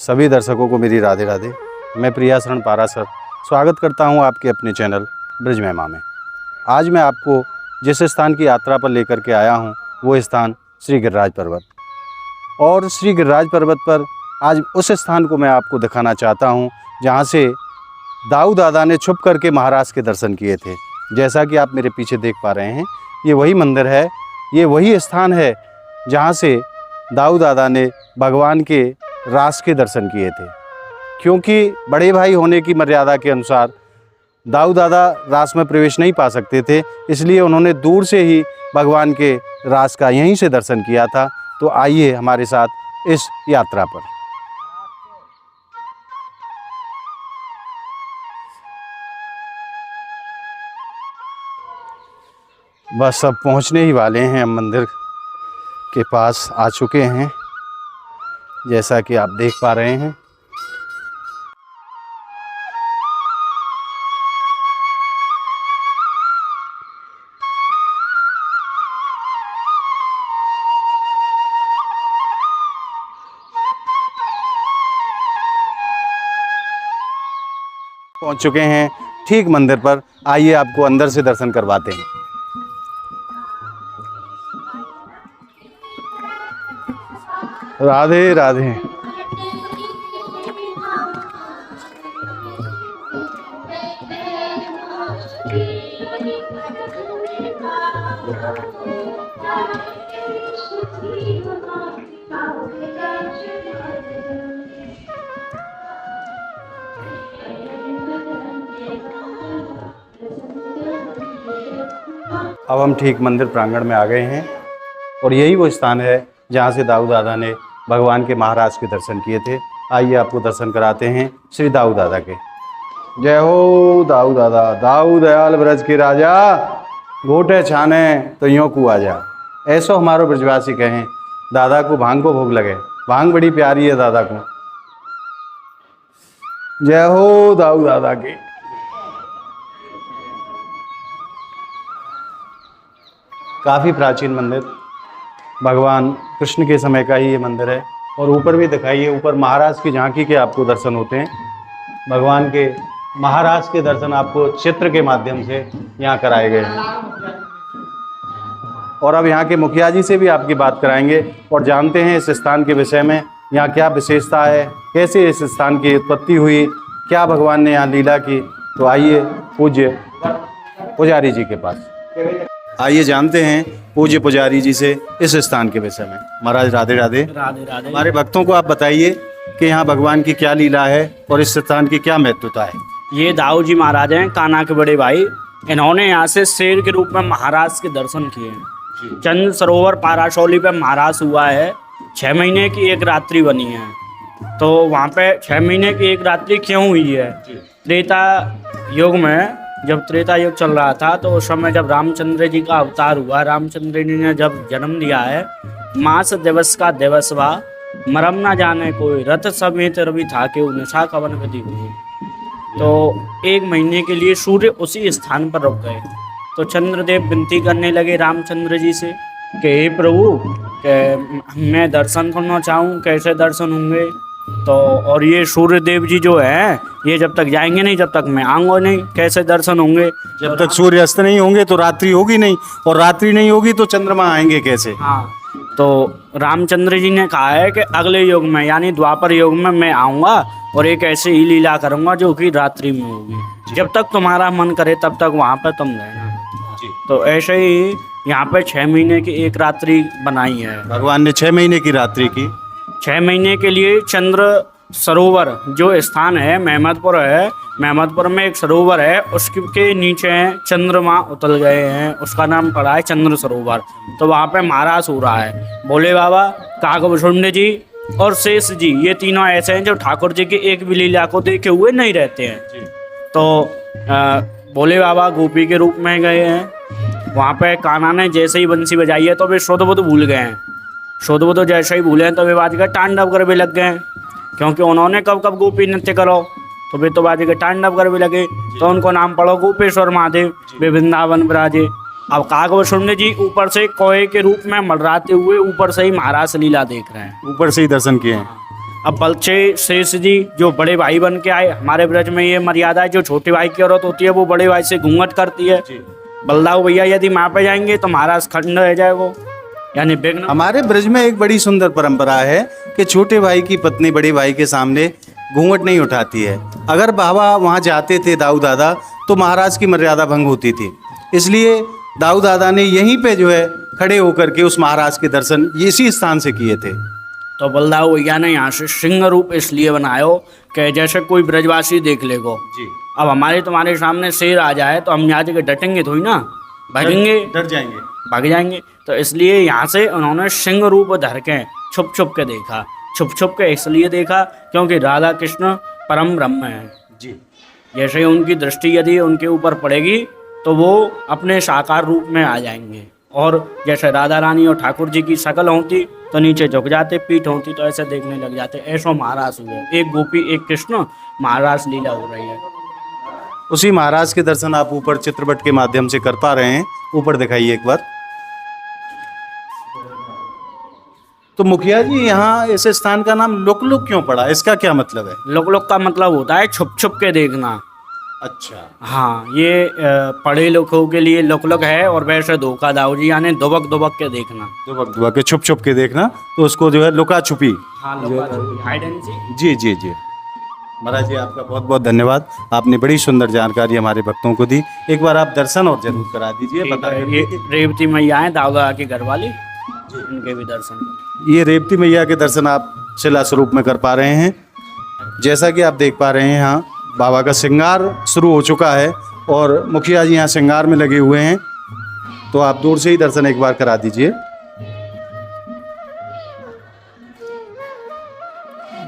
सभी दर्शकों को मेरी राधे राधे। मैं प्रिया शरण पारासर स्वागत करता हूं आपके अपने चैनल ब्रज महिमा में। आज मैं आपको जिस स्थान की यात्रा पर लेकर के आया हूं वो स्थान श्री गिरिराज पर्वत। और श्री गिरिराज पर्वत पर आज उस स्थान को मैं आपको दिखाना चाहता हूं जहां से दाऊ दादा ने छुप करके महाराज के दर्शन किए थे। जैसा कि आप मेरे पीछे देख पा रहे हैं, ये वही मंदिर है, ये वही स्थान है जहां से दाऊ दादा ने भगवान के रास के दर्शन किए थे। क्योंकि बड़े भाई होने की मर्यादा के अनुसार दाऊ दादा रास में प्रवेश नहीं पा सकते थे, इसलिए उन्होंने दूर से ही भगवान के रास का यहीं से दर्शन किया था। तो आइए हमारे साथ इस यात्रा पर। बस अब पहुंचने ही वाले हैं, हम मंदिर के पास आ चुके हैं जैसा कि आप देख पा रहे हैं। पहुंच चुके हैं ठीक मंदिर पर। आइए आपको अंदर से दर्शन करवाते हैं। राधे राधे। अब हम ठीक मंदिर प्रांगण में आ गए हैं और यही वो स्थान है जहाँ से दाऊ दादा ने भगवान के महाराज के दर्शन किए थे। आइए आपको दर्शन कराते हैं श्री दाऊ दादा के। जय हो दाऊ दादा। दाऊ दयाल ब्रज के राजा, घोटे छाने तो यों को आ जा। ऐसो हमारो ब्रजवासी कहें, दादा को भांग को भोग लगे। भांग बड़ी प्यारी है दादा को। जय हो दाऊ दादा की। काफ़ी प्राचीन मंदिर, भगवान कृष्ण के समय का ही ये मंदिर है। और ऊपर भी दिखाइए, ऊपर महाराज की झांकी के आपको दर्शन होते हैं। भगवान के महाराज के दर्शन आपको चित्र के माध्यम से यहाँ कराए गए हैं। और अब यहाँ के मुखिया जी से भी आपकी बात कराएंगे और जानते हैं इस स्थान के विषय में, यहाँ क्या विशेषता है, कैसे इस स्थान की उत्पत्ति हुई, क्या भगवान ने यहाँ लीला की। तो आइए पूज्य पुजारी जी के पास, आइए जानते हैं पूज्य पुजारी जी से इस स्थान के विषय में। महाराज राधे राधे। राधे राधे। हमारे भक्तों को आप बताइए कि यहाँ भगवान की क्या लीला है और इस स्थान की क्या महत्वता है। ये दाऊ जी महाराज हैं, कान्हा के बड़े भाई। इन्होंने यहाँ से शेर के रूप में महाराज के दर्शन किए हैं। चंद्र सरोवर पाराशौली पे महाराज हुआ है। 6 महीने की एक रात्रि बनी है। तो वहाँ पे 6 महीने की एक रात्रि क्यों हुई है? त्रेता युग में, जब त्रेता युग चल रहा था, तो उस समय जब रामचंद्र जी का अवतार हुआ, रामचंद्र जी ने जब जन्म लिया है, मास दिवस का दिवस वा मरम ना जाने कोई, रथ समेत रवि था के निशा कवन विधि हुई। तो 1 महीने के लिए सूर्य उसी स्थान पर रुक गए। तो चंद्रदेव विनती करने लगे रामचंद्र जी से कि हे प्रभु, मैं दर्शन करना चाहूँ, कैसे दर्शन होंगे? तो और ये सूर्य देव जी जो है, ये जब तक जाएंगे नहीं, जब तक मैं आऊँगा नहीं, कैसे दर्शन होंगे? जब तक सूर्य अस्त नहीं होंगे तो रात्रि होगी नहीं, और रात्रि नहीं होगी तो चंद्रमा आएंगे कैसे? हाँ, तो रामचंद्र जी ने कहा है कि अगले युग में, यानी द्वापर युग में मैं आऊँगा और एक ऐसे ही लीला करूँगा जो कि रात्रि में होगी। जब तक तुम्हारा मन करे तब तक वहाँ पर तुम रहना। तो ऐसे ही यहाँ पे 6 महीने की एक रात्रि बनाई है भगवान ने। 6 महीने की रात्रि की। 6 महीने के लिए चंद्र सरोवर जो स्थान है, महमदपुर है, महमदपुर में एक सरोवर है, उसके नीचे चंद्रमा उतल गए हैं, उसका नाम पड़ा है चंद्र सरोवर। तो वहाँ पे महाराज हो रहा है। भोले बाबा, काकभूषुंड जी और शेष जी, ये तीनों ऐसे हैं जो ठाकुर जी की एक भी लीला को देखे हुए नहीं रहते हैं। तो भोले बाबा गोपी के रूप में गए हैं। वहाँ पे कान्हा ने जैसे ही बंसी बजाई है तो वे शुद्ध बुद्ध भूल गए हैं। शुद्ध बुद्ध जैसे ही भूले हैं तो वे बाजीगर तांडव कर भी लग गए हैं, क्योंकि उन्होंने कब कब गोपी नृत्य करो, तो वे तो बाजीगर तांडव कर भी लगे। तो उनको नाम पड़ो गोपेश्वर महादेव, वे वृंदावन विराजे। अब काकभूषुंड जी ऊपर से कोए के रूप में मंडराते हुए ऊपर से ही महाराज लीला देख रहे हैं, ऊपर से ही दर्शन किए हैं। अब बच्चे शेष जी जो बड़े भाई बन के आए, हमारे ब्रज में ये मर्यादा है, जो छोटे भाई की औरत होती है वो बड़े भाई से घूंघट करती है। बलदाऊ भैया यदि माँ पे जाएंगे तो महाराज खंड रह जाए वो, यानी विघ्न। हमारे ब्रज में एक बड़ी सुंदर परंपरा है कि छोटे भाई की पत्नी बड़े भाई के सामने घूंघट नहीं उठाती है। अगर बाबा वहाँ जाते थे दाऊ दादा तो महाराज की मर्यादा भंग होती थी, इसलिए दाऊ दादा ने यहीं पे जो है खड़े होकर के उस महाराज के दर्शन इसी स्थान से किए थे। तो बलदाऊ भैया ने यहाँ से सिंह रूप इसलिए बनायो कि जैसे कोई ब्रजवासी देख लेगो। जी, अब हमारे तुम्हारे सामने शेर आ जाए तो हम यहाँ से डटेंगे थोड़ी ना, भागेंगे, डर जाएंगे, भाग जाएंगे। तो इसलिए यहाँ से उन्होंने सिंह रूप धर के छुप छुप के देखा। छुप छुप के इसलिए देखा क्योंकि राधा कृष्ण परम ब्रह्म है जी। जैसे ही उनकी दृष्टि यदि उनके ऊपर पड़ेगी तो वो अपने साकार रूप में आ जाएंगे। और जैसे राधा रानी और ठाकुर जी की शक्ल होती तो नीचे झुक जाते, पीठ होती तो ऐसे देखने लग जाते। ऐसा महाराज हुए, एक गोपी एक कृष्ण, महाराज लीला हो रही है। उसी महाराज के दर्शन आप ऊपर चित्रपट के माध्यम से कर पा रहे हैं। ऊपर दिखाइए एक बार। तो मुखिया जी, यहाँ इस स्थान का नाम लुक लुक क्यों पड़ा, इसका क्या मतलब है? लुक लुक का मतलब होता है छुप छुप के देखना। अच्छा, हाँ, ये पढ़े लिखों के लिए लुक लुक है, और वैसे धोखा दाऊजी यानी दुबक दुबक के देखना। दुबक दुबक के छुप छुप के देखना, तो उसको जो है लुका छुपी। हाँ, लुका छुपी, हाइड एंड सीक। जी जी जी। महाराज जी, आपका बहुत बहुत धन्यवाद। आपने बड़ी सुंदर जानकारी हमारे भक्तों को दी। एक बार आप दर्शन और जरूर करा दीजिए। बता ये रेवती मैया है दाऊदा के घर वाली, उनके भी दर्शन। ये रेवती मैया के दर्शन आप शिला स्वरूप में कर पा रहे हैं। जैसा कि आप देख पा रहे हैं, यहाँ बाबा का श्रृंगार शुरू हो चुका है और मुखिया जी यहाँ श्रृंगार में लगे हुए हैं। तो आप दूर से ही दर्शन एक बार करा दीजिए।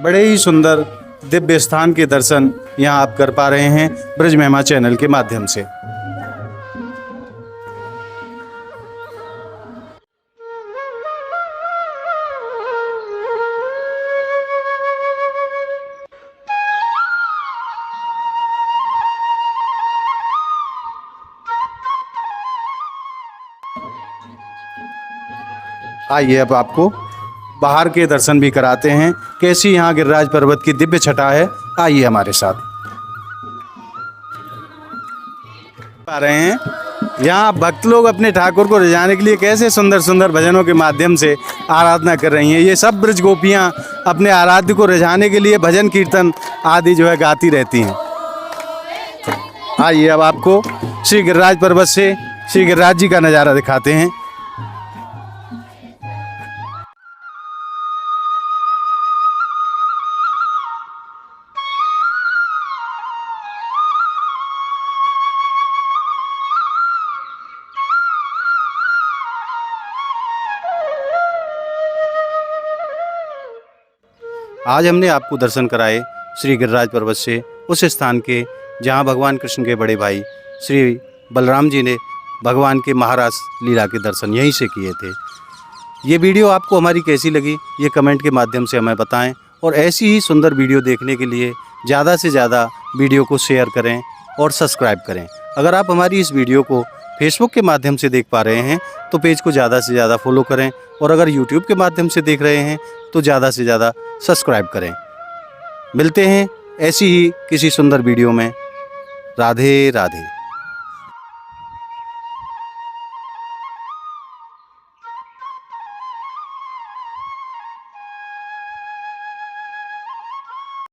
बड़े ही सुंदर दिव्य स्थान के दर्शन यहाँ आप कर पा रहे हैं ब्रज महिमा चैनल के माध्यम से। आइए अब आपको बाहर के दर्शन भी कराते हैं, कैसी यहाँ गिरिराज पर्वत की दिव्य छटा है। आइए हमारे साथ। पा रहे हैं यहाँ भक्त लोग अपने ठाकुर को रिझाने के लिए कैसे सुंदर सुंदर भजनों के माध्यम से आराधना कर रही हैं। ये सब ब्रज गोपियाँ अपने आराध्य को रिझाने के लिए भजन कीर्तन आदि जो है गाती रहती हैं। आइए अब आपको श्री गिरिराज पर्वत से श्री गिरिराज जी का नज़ारा दिखाते हैं। आज हमने आपको दर्शन कराए श्री गिरिराज पर्वत से, उस स्थान के जहां भगवान कृष्ण के बड़े भाई श्री बलराम जी ने भगवान के महाराज लीला के दर्शन यहीं से किए थे। ये वीडियो आपको हमारी कैसी लगी ये कमेंट के माध्यम से हमें बताएं, और ऐसी ही सुंदर वीडियो देखने के लिए ज़्यादा से ज़्यादा वीडियो को शेयर करें और सब्सक्राइब करें। अगर आप हमारी इस वीडियो को फेसबुक के माध्यम से देख पा रहे हैं तो पेज को ज़्यादा से ज़्यादा फॉलो करें, और अगर यूट्यूब के माध्यम से देख रहे हैं तो ज़्यादा से ज़्यादा सब्सक्राइब करें। मिलते हैं ऐसी ही किसी सुंदर वीडियो में। राधे राधे।